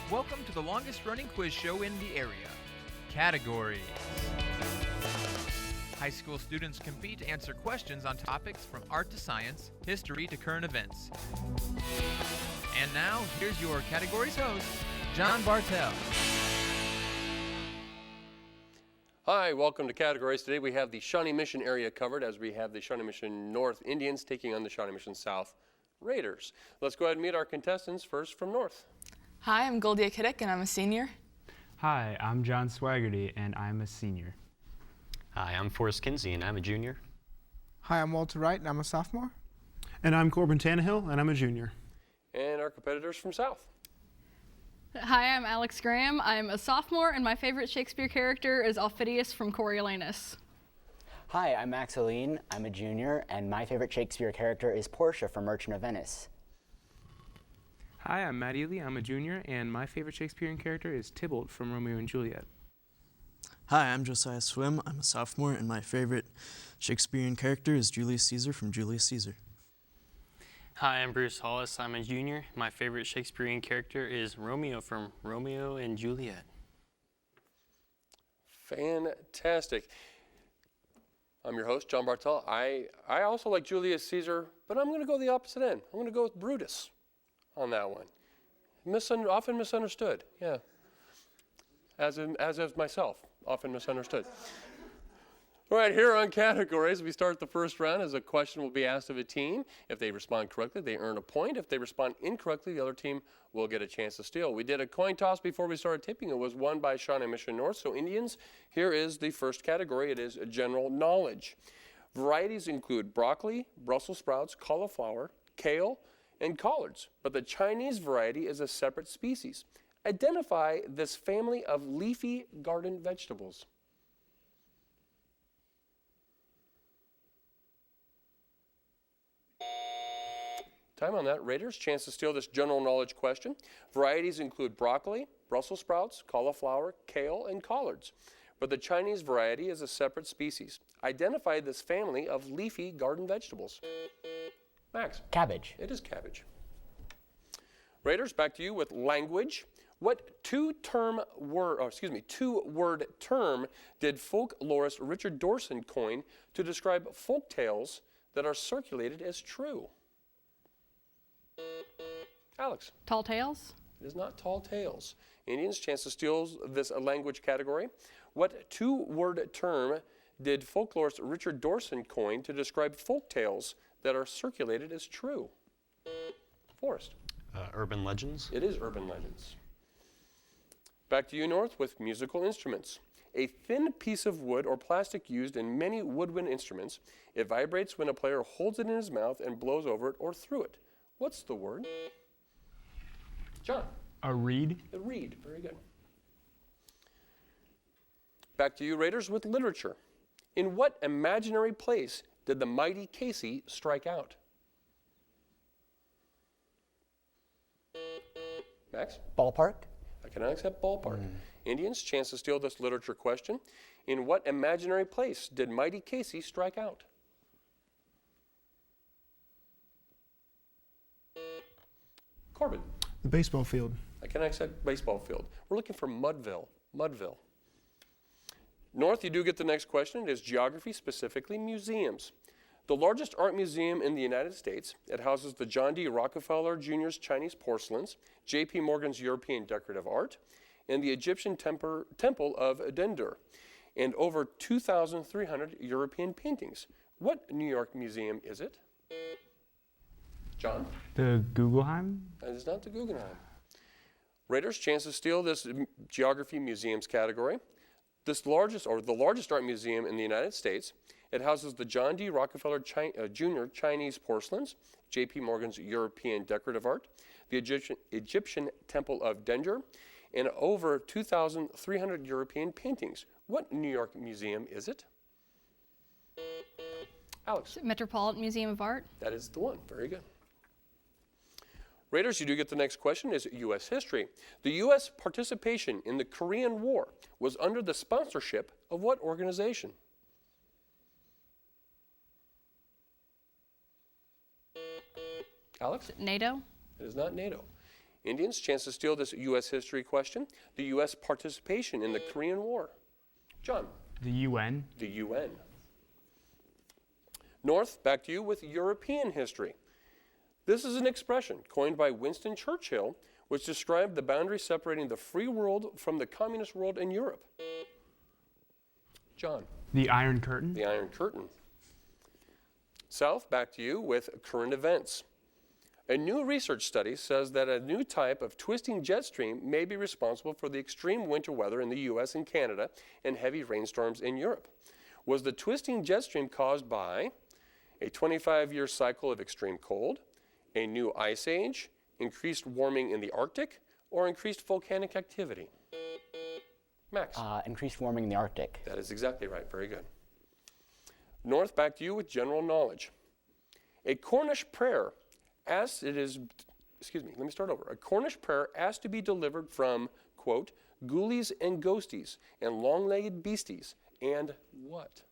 Welcome to the longest running quiz show in the area. Categories. High school students compete to answer questions on topics from art to science, history to current events. And now, here's your categories host, John Bartell. Hi, welcome to Categories. Today we have the Shawnee Mission area covered as we have the Shawnee Mission North Indians taking on the Shawnee Mission South Raiders. Let's go ahead and meet our contestants. First from North. Hi, I'm Goldia Kiddick and I'm a senior. Hi, I'm John Swaggerty and I'm a senior. Hi, I'm Forrest Kinsey and I'm a junior. Hi, I'm Walter Wright and I'm a sophomore. And I'm Corbin Tannehill and I'm a junior. And our competitors from South. Hi, I'm Alex Graham. I'm a sophomore, and my favorite Shakespeare character is Aufidius from Coriolanus. Hi, I'm Max Aline. I'm a junior, and my favorite Shakespeare character is Portia from Merchant of Venice. Hi, I'm Matt Ely. I'm a junior, and my favorite Shakespearean character is Tybalt from Romeo and Juliet. Hi, I'm Josiah Swim. I'm a sophomore, and my favorite Shakespearean character is Julius Caesar from Julius Caesar. Hi, I'm Bruce Hollis. I'm a junior. My favorite Shakespearean character is Romeo from Romeo and Juliet. Fantastic. I'm your host, John Bartell. I also like Julius Caesar, but I'm going to go the opposite end. I'm going to go with Brutus on that one. Often misunderstood, yeah. As of myself, often misunderstood. All right, here on Categories, we start the first round as a question will be asked of a team. If they respond correctly, they earn a point. If they respond incorrectly, the other team will get a chance to steal. We did a coin toss before we started tipping. It was won by Shawnee Mission North. So Indians, here is the first category. It is general knowledge. Varieties include broccoli, Brussels sprouts, cauliflower, kale, and collards. But the Chinese variety is a separate species. Identify this family of leafy garden vegetables. Time on that. Raiders, chance to steal this general knowledge question. Varieties include broccoli, Brussels sprouts, cauliflower, kale, and collards. But the Chinese variety is a separate species. Identify this family of leafy garden vegetables. Max. Cabbage. It is cabbage. Raiders, back to you with language. What two-word term did folklorist Richard Dawson coin to describe folk tales that are circulated as true? Alex. Tall tales? It is not tall tales. Indians, chance to steal this language category. What two-word term did folklorist Richard Dawson coin to describe folk tales that are circulated as true? Forrest. Urban legends. It is urban legends. Back to you, North, with musical instruments. A thin piece of wood or plastic used in many woodwind instruments. It vibrates when a player holds it in his mouth and blows over it or through it. What's the word? John. A reed. A reed. Very good. Back to you, Raiders, with literature. In what imaginary place did the mighty Casey strike out? Max? Ballpark. I cannot accept ballpark. Indians, chance to steal this literature question. In what imaginary place did mighty Casey strike out? Corbin. The baseball field. I cannot accept baseball field. We're looking for Mudville. Mudville. North, you do get the next question. It is geography, specifically museums. The largest art museum in the United States. It houses the John D. Rockefeller Jr.'s Chinese porcelains, J.P. Morgan's European decorative art, and the Egyptian temple of Dendur, and over 2,300 European paintings. What New York museum is it? John? The Guggenheim? That is not the Guggenheim. Raiders, chance to steal this geography museums category. The largest art museum in the United States. It houses the John D. Rockefeller Jr. Chinese porcelains, J.P. Morgan's European decorative art, the Egyptian temple of Dendur, and over 2,300 European paintings. What New York museum is it? Alex. Metropolitan Museum of Art? That is the one. Very good. Raiders, you do get the next question, is U.S. history. The U.S. participation in the Korean War was under the sponsorship of what organization? Alex? NATO? It is not NATO. Indians, chance to steal this U.S. history question. The U.S. participation in the Korean War. John. The UN. The UN. North, back to you with European history. This is an expression coined by Winston Churchill, which described the boundary separating the free world from the communist world in Europe. John. The Iron Curtain. The Iron Curtain. South, back to you with current events. A new research study says that a new type of twisting jet stream may be responsible for the extreme winter weather in the U.S. and Canada and heavy rainstorms in Europe. Was the twisting jet stream caused by a 25-year cycle of extreme cold, a new ice age, increased warming in the Arctic, or increased volcanic activity? Max. Increased warming in the Arctic. That is exactly right. Very good. North, back to you with general knowledge. A Cornish prayer asked A Cornish prayer asked to be delivered from, quote, ghoulies and ghosties and long-legged beasties and what?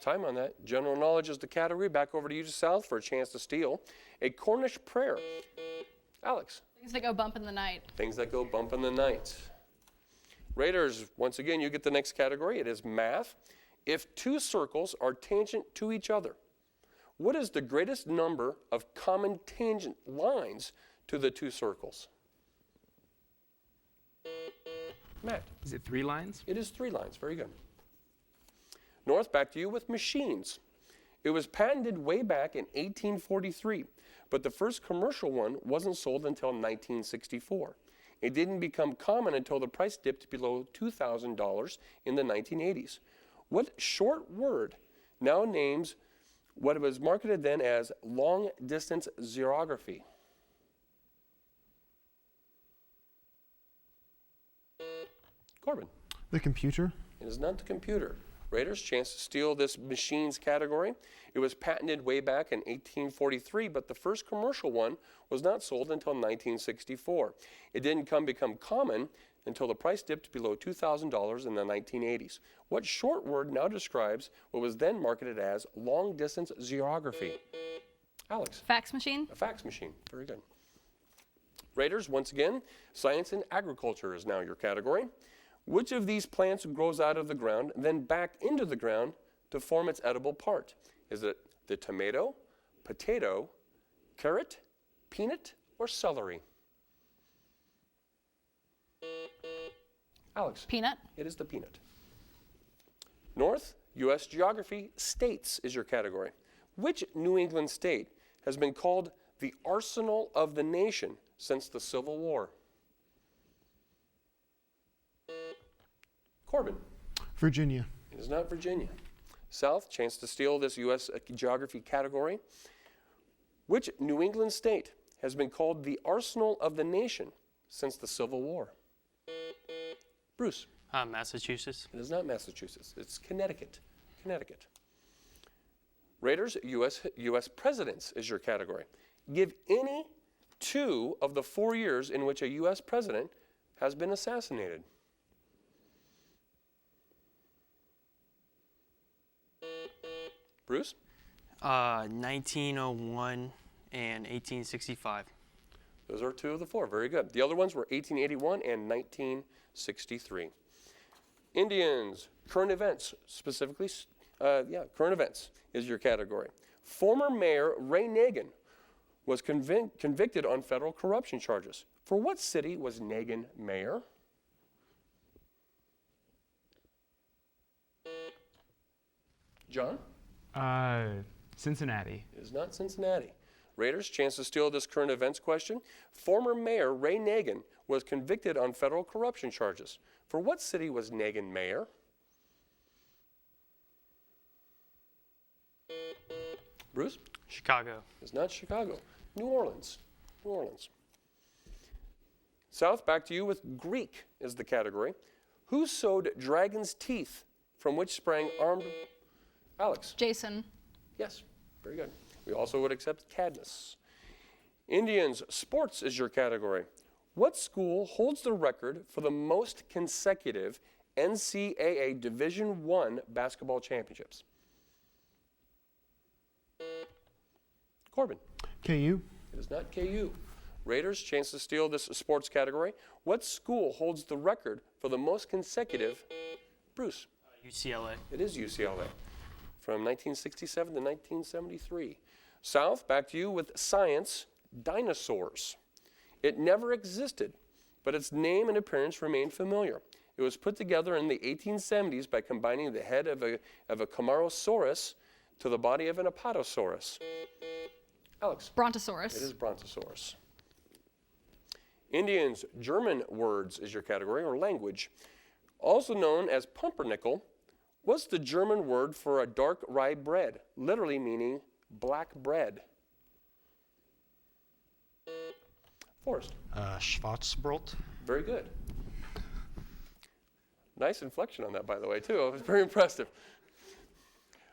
Time on that. General knowledge is the category. Back over to you, South, for a chance to steal. A Cornish prayer. Alex. Things that go bump in the night. Things that go bump in the night. Raiders, once again, you get the next category. It is math. If two circles are tangent to each other, what is the greatest number of common tangent lines to the two circles? Matt. Is it 3 lines? It is 3 lines. Very good. North, back to you with machines. It was patented way back in 1843, but the first commercial one wasn't sold until 1964. It didn't become common until the price dipped below $2,000 in the 1980s. What short word now names what was marketed then as long-distance xerography? Corbin. The computer. It is not the computer. Raiders, chance to steal this machines category. It was patented way back in 1843, but the first commercial one was not sold until 1964. It didn't become common until the price dipped below $2,000 in the 1980s. What short word now describes what was then marketed as long-distance xerography? Alex. Fax machine. A fax machine. Very good. Raiders, once again, science and agriculture is now your category. Which of these plants grows out of the ground, then back into the ground to form its edible part? Is it the tomato, potato, carrot, peanut, or celery? Alex. Peanut. It is the peanut. North, U.S. geography, states is your category. Which New England state has been called the arsenal of the nation since the Civil War? Corbin. Virginia. It is not Virginia. South, chance to steal this U.S. geography category. Which New England state has been called the arsenal of the nation since the Civil War? Bruce. Massachusetts. It is not Massachusetts. It's Connecticut. Connecticut. Raiders, U.S. presidents is your category. Give any 2 of the 4 years in which a U.S. president has been assassinated. Bruce? 1901 and 1865. Those are 2 of the 4. Very good. The other ones were 1881 and 1963. Indians, current events, specifically, current events is your category. Former Mayor Ray Nagin was convicted on federal corruption charges. For what city was Nagin mayor? John? Cincinnati. It is not Cincinnati. Raiders, chance to steal this current events question. Former Mayor Ray Nagin was convicted on federal corruption charges. For what city was Nagin mayor? Bruce? Chicago. It's not Chicago. New Orleans. New Orleans. South, back to you with Greek is the category. Who sewed dragon's teeth from which sprang armed... Alex. Jason. Yes, very good. We also would accept Cadmus. Indians, sports is your category. What school holds the record for the most consecutive NCAA Division I basketball championships? Corbin. KU. It is not KU. Raiders, chance to steal this sports category. What school holds the record for the most consecutive? Bruce. UCLA. It is UCLA. From 1967 to 1973. South, back to you with science, dinosaurs. It never existed, but its name and appearance remain familiar. It was put together in the 1870s by combining the head of a Camarasaurus to the body of an Apatosaurus. Alex. Brontosaurus. It is Brontosaurus. Indians, German words is your category, or language. Also known as pumpernickel, what's the German word for a dark rye bread, literally meaning black bread? Forrest. Schwarzbrot. Very good. Nice inflection on that, by the way, too. It was very impressive.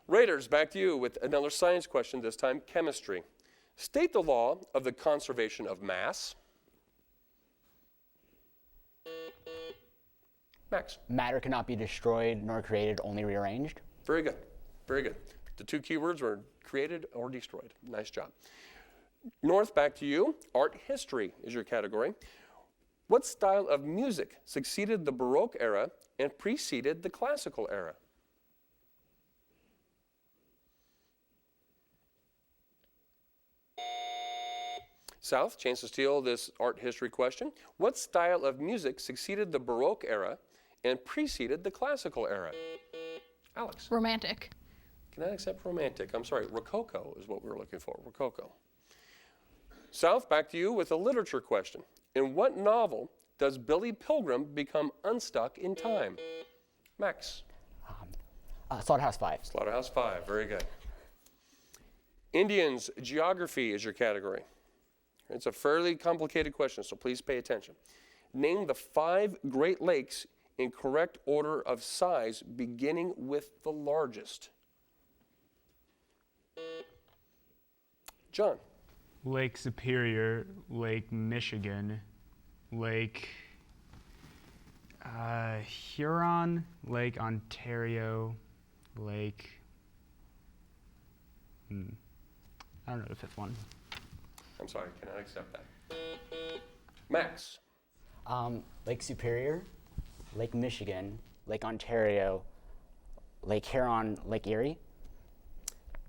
Raiders, back to you with another science question, this time chemistry. State the law of the conservation of mass. Max. Matter cannot be destroyed nor created, only rearranged. Very good. Very good. The two keywords were created or destroyed. Nice job. North, back to you. Art history is your category. What style of music succeeded the Baroque era and preceded the classical era? South, chance to steal this art history question. What style of music succeeded the Baroque era and preceded the classical era? Alex. Romantic. Cannot accept romantic. I'm sorry, Rococo is what we were looking for, Rococo. South, back to you with a literature question. In what novel does Billy Pilgrim become unstuck in time? Max. Slaughterhouse-Five. Slaughterhouse-Five, very good. Indians, geography is your category. It's a fairly complicated question, so please pay attention. Name the 5 Great Lakes in correct order of size, beginning with the largest. John. Lake Superior, Lake Michigan, Lake Huron, Lake Ontario, Lake. I don't know the 5th one. I'm sorry, cannot accept that. Max. Lake Superior, Lake Michigan, Lake Ontario, Lake Huron, Lake Erie.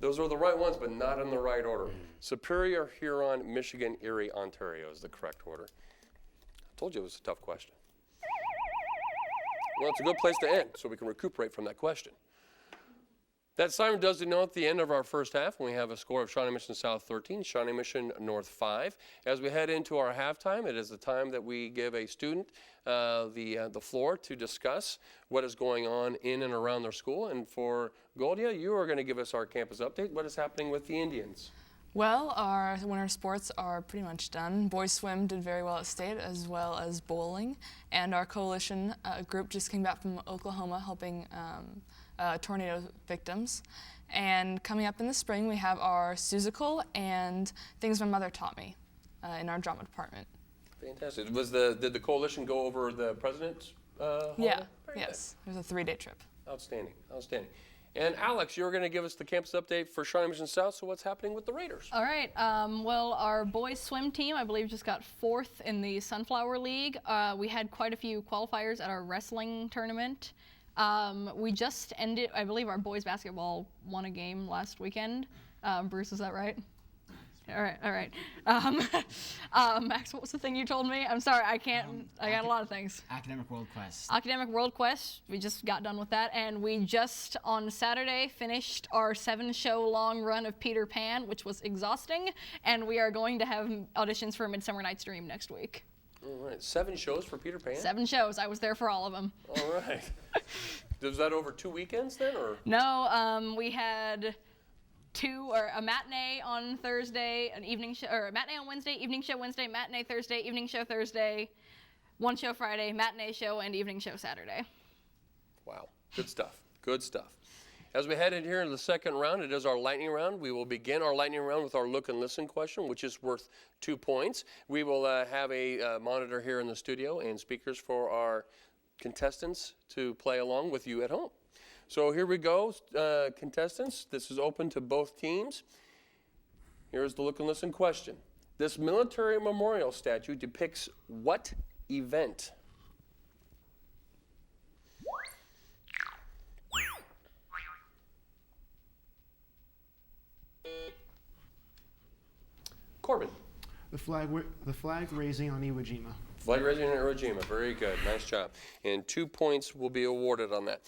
Those are the right ones, but not in the right order. Superior, Huron, Michigan, Erie, Ontario is the correct order. I told you it was a tough question. Well, it's a good place to end, so we can recuperate from that question. That siren does denote the end of our first half, when we have a score of Shawnee Mission South 13, Shawnee Mission North 5. As we head into our halftime, it is the time that we give a student the floor to discuss what is going on in and around their school. And for Goldia, you are going to give us our campus update. What is happening with the Indians? Well, our winter sports are pretty much done. Boys swim did very well at state, as well as bowling. And our coalition group just came back from Oklahoma helping tornado victims. And coming up in the spring, we have our Susical and Things My Mother Taught Me in our drama department. Fantastic. Did the coalition go over the president's holiday? Yeah, Very yes. It was a 3-day trip. Outstanding, outstanding. And Alex, you're going to give us the campus update for Shawnee Mission South, so what's happening with the Raiders? All right, well, our boys swim team, I believe, just got 4th in the Sunflower League. We had quite a few qualifiers at our wrestling tournament. We just ended, I believe our boys basketball won a game last weekend. Bruce, is that right? All right. Max, what was the thing you told me? I'm sorry, I can't, I got a lot of things. Academic World Quest. Academic World Quest, we just got done with that, and we just on Saturday finished our 7-show long run of Peter Pan, which was exhausting, and we are going to have auditions for Midsummer Night's Dream next week. All right, 7 shows for Peter Pan? 7 shows, I was there for all of them. All right. Was that over 2 weekends then, or? No, we had a matinee on Thursday, an evening show, or a matinee on Wednesday, evening show Wednesday, matinee Thursday, evening show Thursday, 1 show Friday, matinee show, and evening show Saturday. Wow, good stuff, good stuff. As we head in here in the second round, it is our lightning round. We will begin our lightning round with our look and listen question, which is worth 2 points. We will have a monitor here in the studio and speakers for our contestants to play along with you at home. So here we go, contestants. This is open to both teams. Here's the look and listen question. This military memorial statue depicts what event? Corbin. The flag raising on Iwo Jima. Flag raising in Iwo Jima. Very good. Nice job. And 2 points will be awarded on that.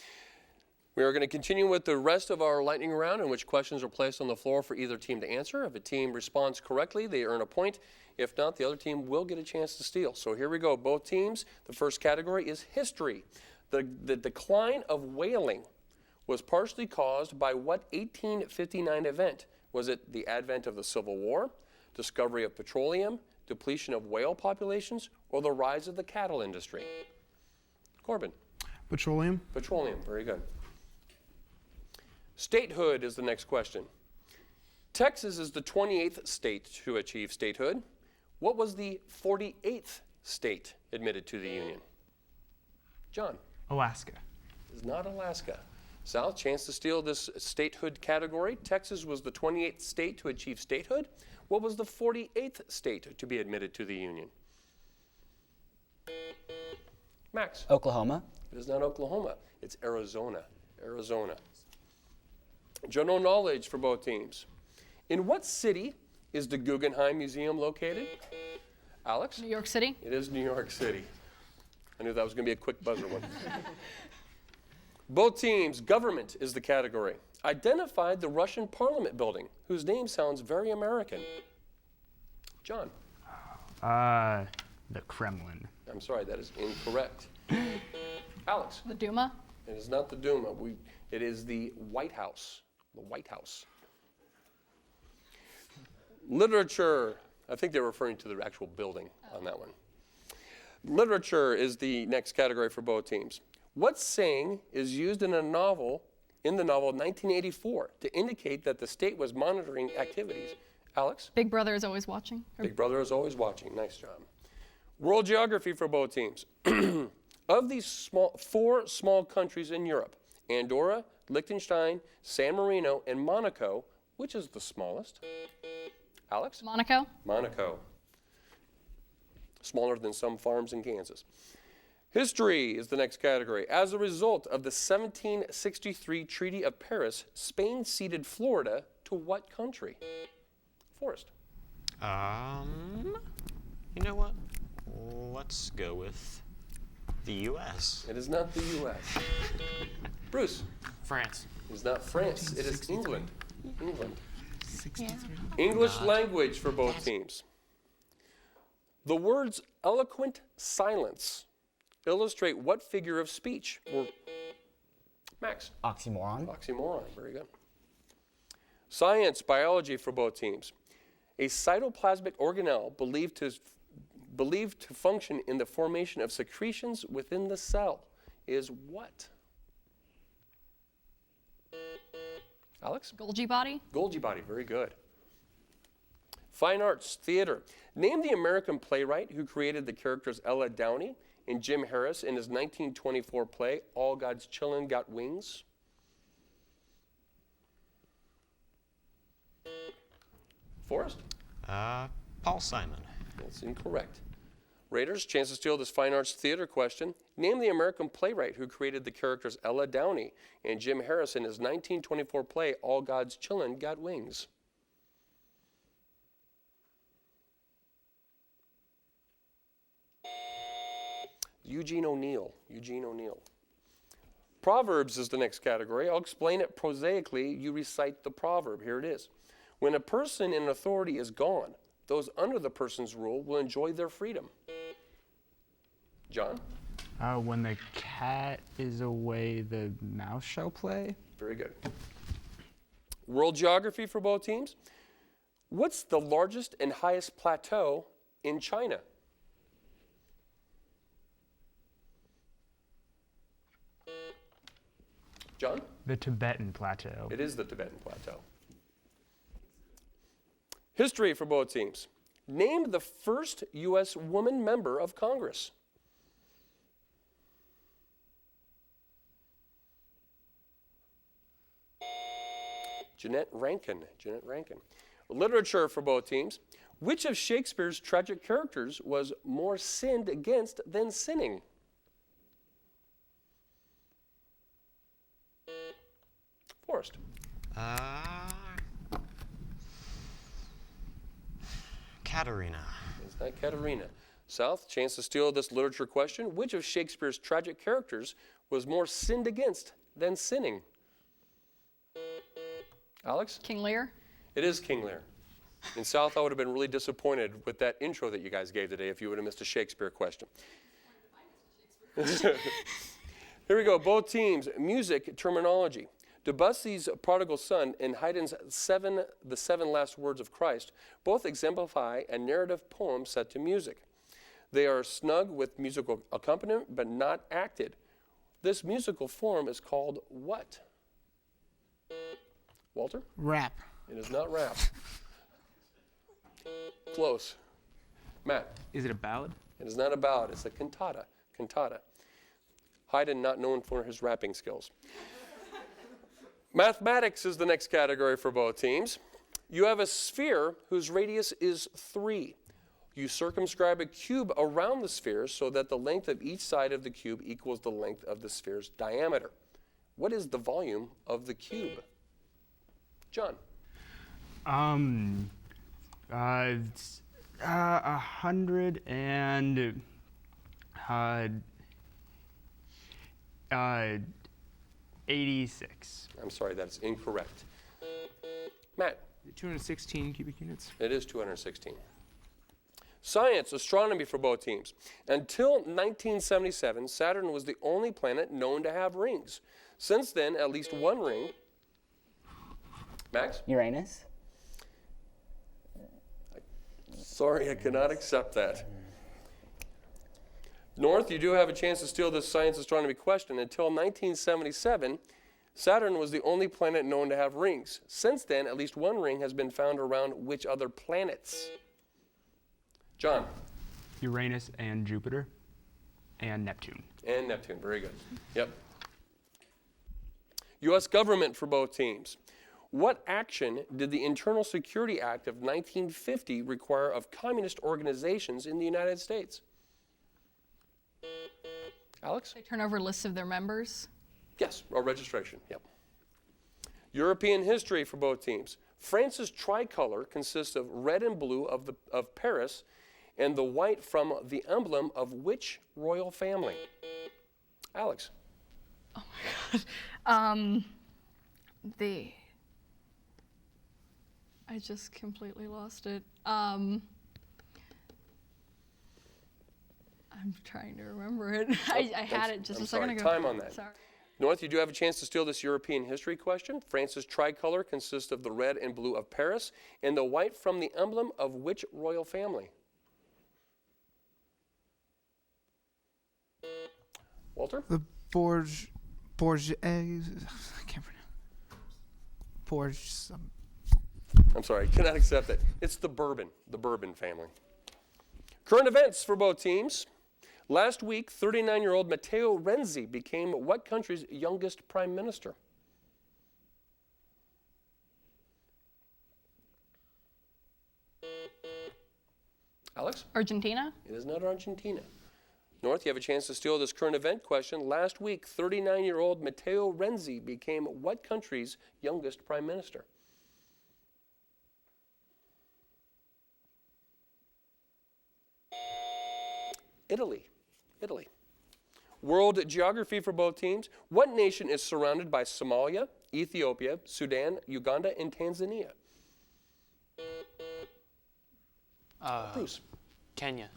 We are going to continue with the rest of our lightning round, in which questions are placed on the floor for either team to answer. If a team responds correctly, they earn a point. If not, the other team will get a chance to steal. So here we go. Both teams. The first category is history. The decline of whaling was partially caused by what 1859 event? Was it the advent of the Civil War, discovery of petroleum, depletion of whale populations, or the rise of the cattle industry? Corbin. Petroleum. Petroleum. Very good. Statehood is the next question. Texas is the 28th state to achieve statehood. What was the 48th state admitted to the Union? John. Alaska. It is not Alaska. Sal, chance to steal this statehood category. Texas was the 28th state to achieve statehood. What was the 48th state to be admitted to the Union? Max. Oklahoma. It is not Oklahoma. It's Arizona. Arizona. General knowledge for both teams. In what city is the Guggenheim Museum located? Alex? New York City. It is New York City. I knew that was going to be a quick buzzer one. Both teams, government is the category. Identify the Russian Parliament building, whose name sounds very American. John. The Kremlin. I'm sorry, that is incorrect. Alex. The Duma. It is not the Duma. It is the White House. The White House. Literature. I think they're referring to the actual building on that one. Literature is the next category for both teams. What saying is used in the novel 1984 to indicate that the state was monitoring activities? Alex? Big Brother is always watching. Big Brother is always watching. Nice job. World geography for both teams. Of these four small countries in Europe, Andorra, Liechtenstein, San Marino, and Monaco, which is the smallest? Alex? Monaco. Monaco. Smaller than some farms in Kansas. History is the next category. As a result of the 1763 Treaty of Paris, Spain ceded Florida to what country? Forrest. You know what? Let's go with the U.S. It is not the U.S. Bruce. France. It is not France. It is England. England. 63. English language for both teams. The words eloquent silence illustrate what figure of speech? Max. Oxymoron. Oxymoron. Very good. Science, biology for both teams. A cytoplasmic organelle believed to function in the formation of secretions within the cell is what? Alex? Golgi body. Golgi body, very good. Fine arts, theater. Name the American playwright who created the characters Ella Downey and Jim Harris in his 1924 play, All God's Children Got Wings. Forrest? Paul Simon. That's incorrect. Raiders, chance to steal this fine arts theater question. Name the American playwright who created the characters Ella Downey and Jim Harris in his 1924 play, All God's Children Got Wings. Eugene O'Neill. Eugene O'Neill. Proverbs is the next category. I'll explain it prosaically. You recite the proverb. Here it is. When a person in authority is gone, those under the person's rule will enjoy their freedom. John? When the cat is away, the mouse shall play. Very good. World geography for both teams. What's the largest and highest plateau in China? John? The Tibetan Plateau. It is the Tibetan Plateau. History for both teams. Name the first U.S. woman member of Congress. Jeanette Rankin. Jeanette Rankin. Literature for both teams. Which of Shakespeare's tragic characters was more sinned against than sinning? Forrest. Katerina. It's not Katerina. South, chance to steal this literature question. Which of Shakespeare's tragic characters was more sinned against than sinning? Alex? King Lear. It is King Lear. In South, I would have been really disappointed with that intro that you guys gave today if you would have missed a Shakespeare question. Here we go. Both teams. Music terminology. Debussy's Prodigal Son and Haydn's The Seven Last Words of Christ both exemplify a narrative poem set to music. They are snug with musical accompaniment but not acted. This musical form is called what? Walter? Rap. It is not rap. Close. Matt? Is it a ballad? It is not a ballad. It's a cantata. Cantata. Haydn not known for his rapping skills. Mathematics is the next category for both teams. You have a sphere whose radius is 3. You circumscribe a cube around the sphere so that the length of each side of the cube equals the length of the sphere's diameter. What is the volume of the cube? John? 86. I'm sorry, that's incorrect. Matt? 216 cubic units. It is 216. Science, astronomy for both teams. Until 1977, Saturn was the only planet known to have rings. Since then, at least one ring. Max? Uranus. Sorry, I cannot accept that. North, you do have a chance to steal this science astronomy question. Until 1977, Saturn was the only planet known to have rings. Since then, at least one ring has been found around which other planets? John? Uranus and Jupiter and Neptune. And Neptune, very good. Yep. U.S. government for both teams. What action did the Internal Security Act of 1950 require of communist organizations in the United States? Alex? They turn over lists of their members. Yes, or registration, yep. European history for both teams. France's tricolor consists of red and blue of Paris and the white from the emblem of which royal family? Alex? Oh my God. I just completely lost it. I'm trying to remember it. I had it just a second ago. Time on that. Sorry. North, you do have a chance to steal this European history question. France's tricolor consists of the red and blue of Paris and the white from the emblem of which royal family? Walter? The I can't pronounce. I'm sorry, cannot accept it. It's the Bourbon family. Current events for both teams. Last week, 39-year-old Matteo Renzi became what country's youngest prime minister? Alex? Argentina? It is not Argentina. North, you have a chance to steal this current event question. Last week, 39-year-old Matteo Renzi became what country's youngest prime minister? Italy. World geography for both teams. What nation is surrounded by Somalia, Ethiopia, Sudan, Uganda, and Tanzania? Bruce. Kenya.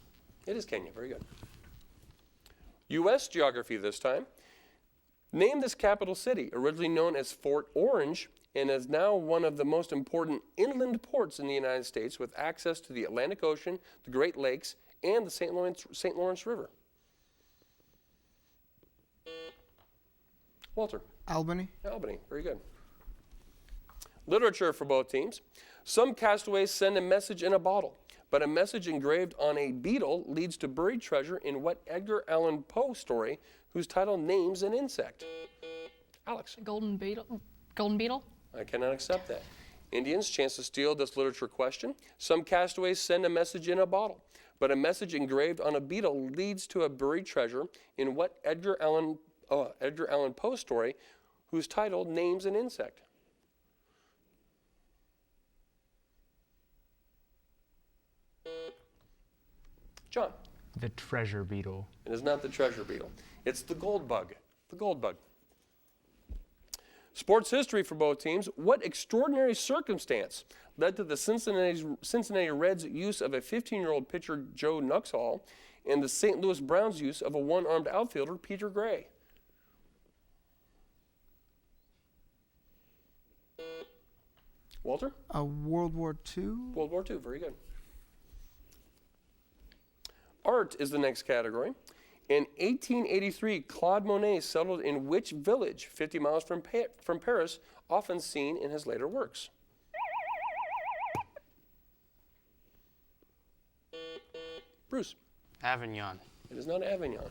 It is Kenya. Very good. U.S. geography this time. Name this capital city, originally known as Fort Orange, and is now one of the most important inland ports in the United States with access to the Atlantic Ocean, the Great Lakes, and the St. Lawrence River. Walter. Albany. Very good. Literature for both teams. Some castaways send a message in a bottle, but a message engraved on a beetle leads to buried treasure in what Edgar Allan Poe story whose title names an insect? Alex. Golden beetle. Golden beetle? I cannot accept that. Indians, chance to steal this literature question. Some castaways send a message in a bottle, but a message engraved on a beetle leads to a buried treasure in what Edgar Allan Poe story, whose title names an insect? John. The treasure beetle. It is not the treasure beetle. It's the gold bug. The gold bug. Sports history for both teams. What extraordinary circumstance led to the Cincinnati Reds' use of a 15-year-old pitcher, Joe Nuxhall, and the St. Louis Browns' use of a one-armed outfielder, Peter Gray? Walter? World War II. World War II, very good. Art is the next category. In 1883, Claude Monet settled in which village, 50 miles from Paris, often seen in his later works? Bruce. Avignon. It is not Avignon.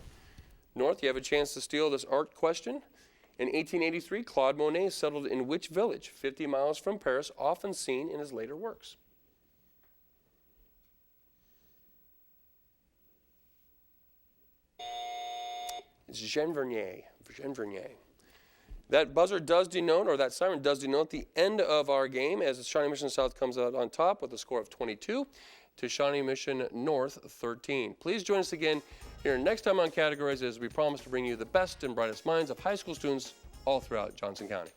North, you have a chance to steal this art question. In 1883, Claude Monet settled in which village, 50 miles from Paris, often seen in his later works? It's Genvernier. That buzzer does denote, or that siren does denote, the end of our game as Shawnee Mission South comes out on top with a score of 22 to Shawnee Mission North 13. Please join us again here next time on Categories as we promise to bring you the best and brightest minds of high school students all throughout Johnson County.